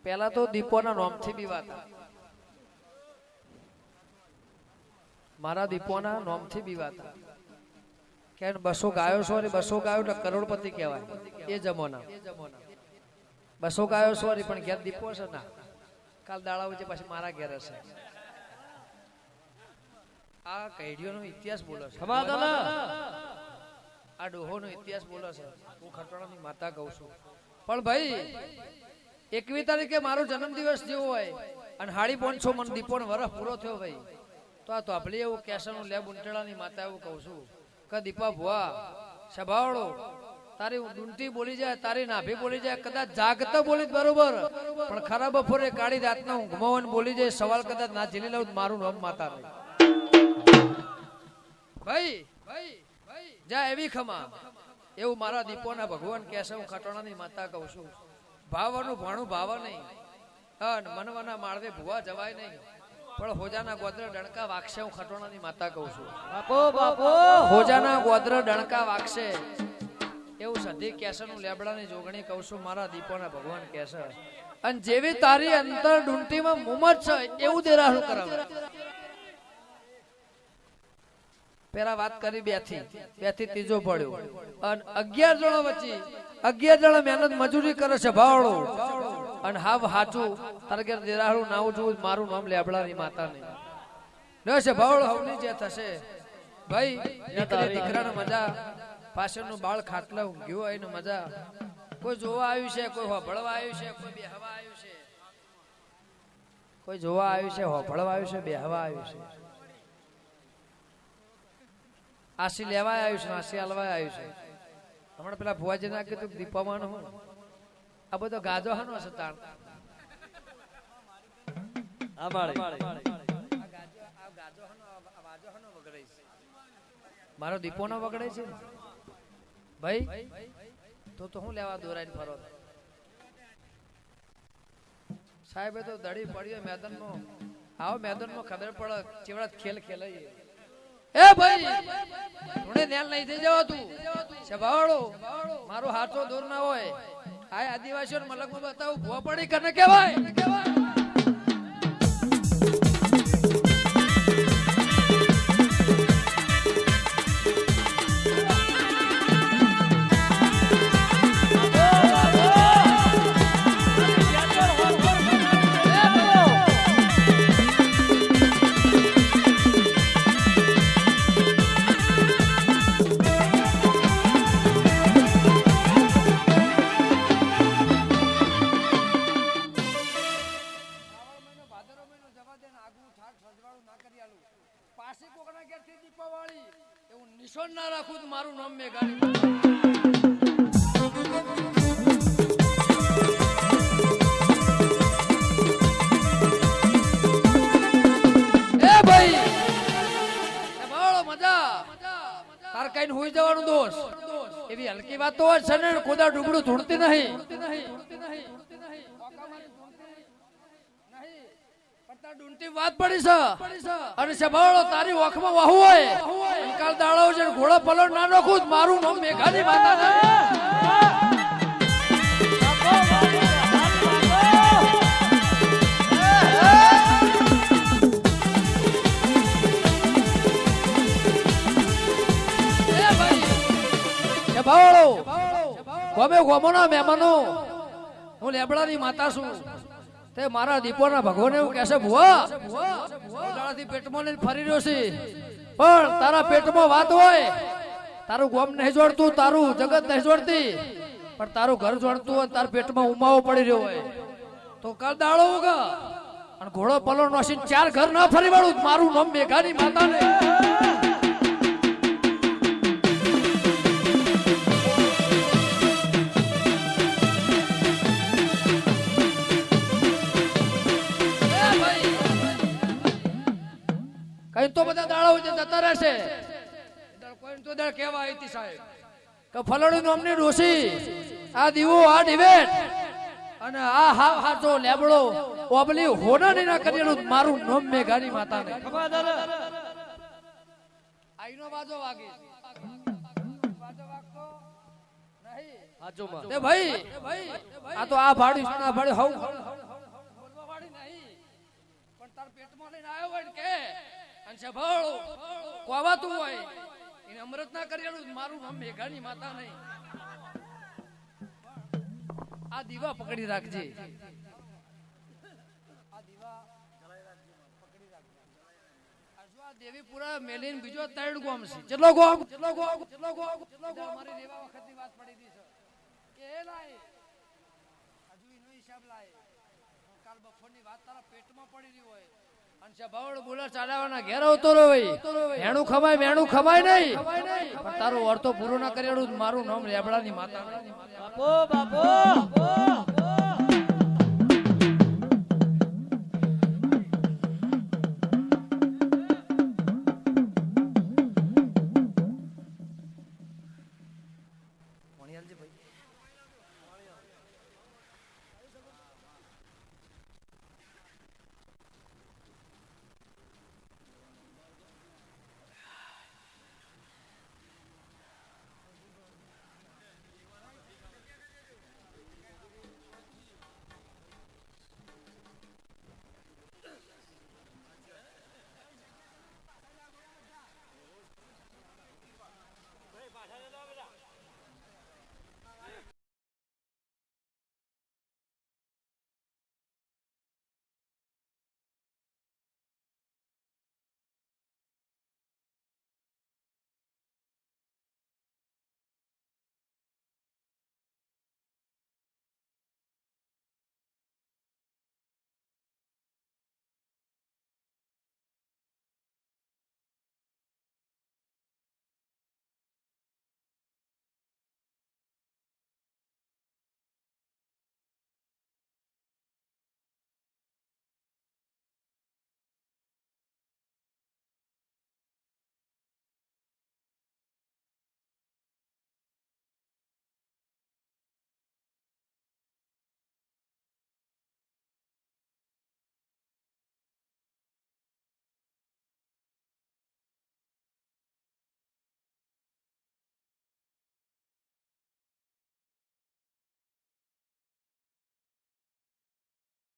પેલા તો દીપોના નામથી બીવાતા, મારા દીપોના નામથી બીવાતા કે 200 ગાયો સોરી 200 ગાયો એટલે કરોડપતિ કહેવાય એ જમાના 200 ગાયો સોરી પણ ઘેર દીપો છે ના કાલ દાડા વચ્ચે પછી મારા ઘેર હશે આ કઈડીઓનો ઇતિહાસ બોલો છે આ ડોહોનો ઇતિહાસ બોલો છે હું ખટોણાની માતા કહું છું પણ ભાઈ 21 તારીખે મારો જન્મદિવસ જેવો હોય અને 550 મન દીપોનો વરસ પૂરો થયો ભાઈ તો આ તોપલી એવું કેસરનું લેબ ઉંટડાની માતા એવું કહું છું કે દીપા ભુવા સભાવડો તારી ડુંટી બોલી જાય તારી નાભી બોલી જાય કદાચ જાગતા બોલી બરોબર પણ ખરાબ બપોરે કાળી રાતના ઊંઘમાં બોલી જાય સવાલ કદાચ ના ઝીલી લઉં મારું નામ માતા નહીં ભાઈ જા એવી ખમા એવું મારા દીપોના ભગવાન કહેશે હું ખટોણાની માતા કહું છું ભાવવાનું ભાણું ભાવ નહીં અને મનવાના માળવે ભુવા જવાય નહીં પણ હોજાના ગોદર ડણકા વાગશે હું ખટોણાની માતા કહું છું હોજાના ગોદર ડણકા વાગશે એવું સધી કેસરનું લેબડાની જોગણી કહું છું મારા દીપોના ભગવાન કહેશે અને જેવી તારી અંતર ડુંટીમાં મુમત છે એવું દેરાહું કરાવે પેલા વાત કરી બે થી ત્રીજો પડ્યો અને 11 જણો વચ્ચે 11 જણા મહેનત મજૂરી કરે છે ભાવડો અને હાવ હાચું તારગર દેરાહું નાવ છું મારું નામ લેબડાની માતા નહીં ન છે ભાવડો હવની જે થશે ભાઈ દીકરાને મજા પાછળનું બાળ ખાટલા ઊંઘ્યો હોય ને મજા કોઈ જોવા આવ્યું છે કોઈ હોભળવા આવ્યું છે કોઈ બેહવા આવ્યું છે કોઈ જોવા આવ્યું છે હોભળવા આવ્યું છે બેહવા આવ્યું છે આશી લેવા આવ્યું છે આશી હાલવા આવ્યું છે હમણાં પેલા ભુવાજી ના કીધું દીપામાં હું આ બધો ગાજો હાનો છે તાણ મારો દીપો નો વગડે છે ભાઈ તો હું લેવા દોરાઈને ફરો સાહેબ તો દડી પડ્યો મેદાન નો આવો મેદાન માં ખબર પડે ચેવડા ખેલ ખેલાઈએ એ ભાઈ થોડે ધ્યાન લઈ થઈ જવા તું સભાવાળો મારો હાથો દૂર ના હોય આ આદિવાસીઓને મલકમાં બતાવું ભૂવા પડી કને કહેવાય ના રાખું તો મારું નામ મેઘાણી એ ભાઈ એ બાળો મજા તાર કઈ હોઈ જવાનું દોષ એવી હલકી વાતો હોય છે ને ખોદા ડુબડું ધૂણતી નહીં વાત પડી છે અને સભાળો તારી ઓખમાં વાહુ હોય કાલ દાડો છે ઘોડો પલટ ના નાખું મારું નામ મેઘાની માતા છે સભાળો ગમે ગોમોના મહેમાનો હું લેબડાની માતા છું તે મારા દીપોના ભગવાન એવું કહેશે ભુવા દાડાથી પેટમાં લઈને ફરી રહ્યો છે પણ તારા પેટમાં વાત હોય તારું ગોમ નહીં જોડતું તારું જગત નહીં જોડતી પણ તારું ઘર જોડતું હોય તારા પેટમાં ઉમાવો પડી રહ્યો હોય તો કાલ દાડો ઉગા અને ઘોડો પલો નોસીને 4 ઘર ના ફરી વાળું મારું નામ મેઘાની માતા ને કઈ તો બધા દાડા જતા રહેશે કોઈ તો દાડ કેવા આવી સાહેબ કે ફલડી નામની ડોસી આ દીવો આ ડિબેટ અને આ હાવ હાચો લેબડો ઓબલી હોનાની ના કરેલું મારું નામ મેઘાની માતા ને આઈનો બાજો વાગે બાજો વાગતો નહીં હાચો માં તે ભાઈ આ તો આ ભાડી હવ અને સભાળો કોવાતું હોય એને અમૃત ના કરેલું મારું નામ મેઘાની માતા નહીં. આ દીવા પકડી રાખજે. આ દીવા પકડી રાખજે. હજુ આ દેવીપુરા મેલીન બીજો ત્રણ ગોમ છે. કેટલો ગોમ? મારી રેવા વખતની વાત પડી દી છે કે એ લાય હજુ એનો હિસાબ લાય. કાલ બપોરની વાત તારા પેટમાં પડી રહી હોય અને સભાવડ બોલા ચાલાવાના ઘેર આવતો રહે. મેણું ખમાય નહીં પણ તારું વર્તો પૂરો ના કરેલું મારું નામ રેબડાની માતા. બાપો